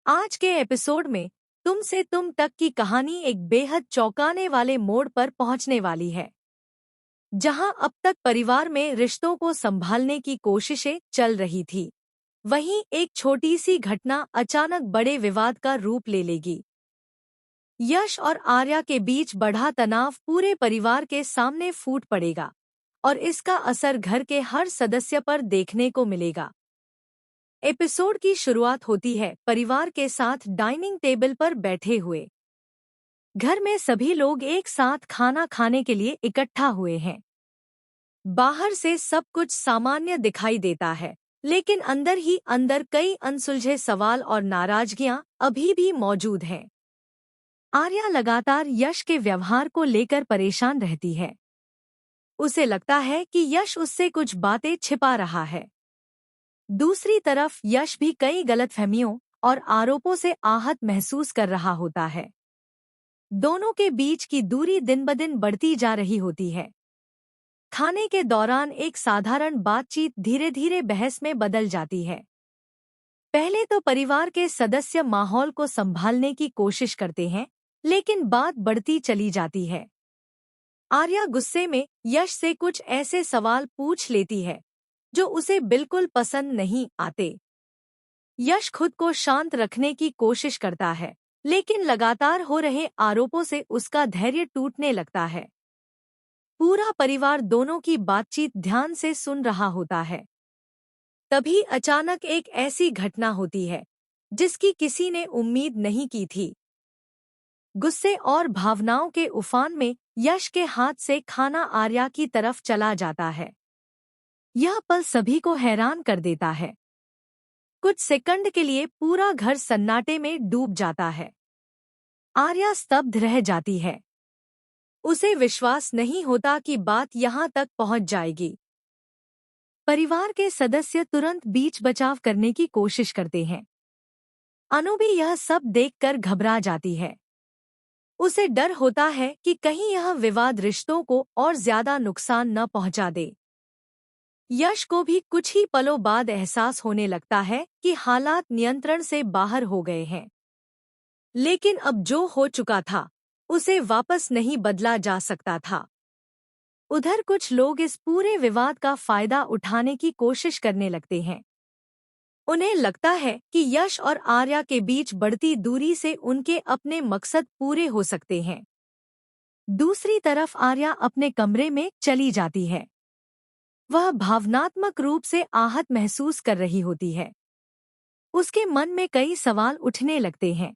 आज के एपिसोड में तुम से तुम तक की कहानी एक बेहद चौंकाने वाले मोड़ पर पहुंचने वाली है, जहां अब तक परिवार में रिश्तों को संभालने की कोशिशें चल रही थी, वहीं एक छोटी सी घटना अचानक बड़े विवाद का रूप ले लेगी। यश और आर्या के बीच बढ़ा तनाव पूरे परिवार के सामने फूट पड़ेगा और इसका असर घर के हर सदस्य पर देखने को मिलेगा। एपिसोड की शुरुआत होती है परिवार के साथ डाइनिंग टेबल पर बैठे हुए। घर में सभी लोग एक साथ खाना खाने के लिए इकट्ठा हुए हैं। बाहर से सब कुछ सामान्य दिखाई देता है, लेकिन अंदर ही अंदर कई अनसुलझे सवाल और नाराजगियां अभी भी मौजूद हैं। आर्या लगातार यश के व्यवहार को लेकर परेशान रहती है। उसे लगता है कि यश उससे कुछ बातें छिपा रहा है। दूसरी तरफ यश भी कई गलतफहमियों और आरोपों से आहत महसूस कर रहा होता है। दोनों के बीच की दूरी दिन-ब-दिन बढ़ती जा रही होती है। खाने के दौरान एक साधारण बातचीत धीरे-धीरे बहस में बदल जाती है। पहले तो परिवार के सदस्य माहौल को संभालने की कोशिश करते हैं, लेकिन बात बढ़ती चली जाती है। आर्या गुस्से में यश से कुछ ऐसे सवाल पूछ लेती है जो उसे बिल्कुल पसंद नहीं आते। यश खुद को शांत रखने की कोशिश करता है, लेकिन लगातार हो रहे आरोपों से उसका धैर्य टूटने लगता है। पूरा परिवार दोनों की बातचीत ध्यान से सुन रहा होता है। तभी अचानक एक ऐसी घटना होती है जिसकी किसी ने उम्मीद नहीं की थी। गुस्से और भावनाओं के उफान में यश के हाथ से खाना आर्या की तरफ चला जाता है। यह पल सभी को हैरान कर देता है। कुछ सेकंड के लिए पूरा घर सन्नाटे में डूब जाता है। आर्या स्तब्ध रह जाती है। उसे विश्वास नहीं होता कि बात यहाँ तक पहुँच जाएगी। परिवार के सदस्य तुरंत बीच बचाव करने की कोशिश करते हैं। अनु भी यह सब देखकर घबरा जाती है। उसे डर होता है कि कहीं यह विवाद रिश्तों को और ज्यादा नुकसान न पहुँचा दे। यश को भी कुछ ही पलों बाद एहसास होने लगता है कि हालात नियंत्रण से बाहर हो गए हैं। लेकिन अब जो हो चुका था, उसे वापस नहीं बदला जा सकता था। उधर कुछ लोग इस पूरे विवाद का फायदा उठाने की कोशिश करने लगते हैं। उन्हें लगता है कि यश और आर्या के बीच बढ़ती दूरी से उनके अपने मकसद पूरे हो सकते हैं। दूसरी तरफ आर्या अपने कमरे में चली जाती है। वह भावनात्मक रूप से आहत महसूस कर रही होती है। उसके मन में कई सवाल उठने लगते हैं।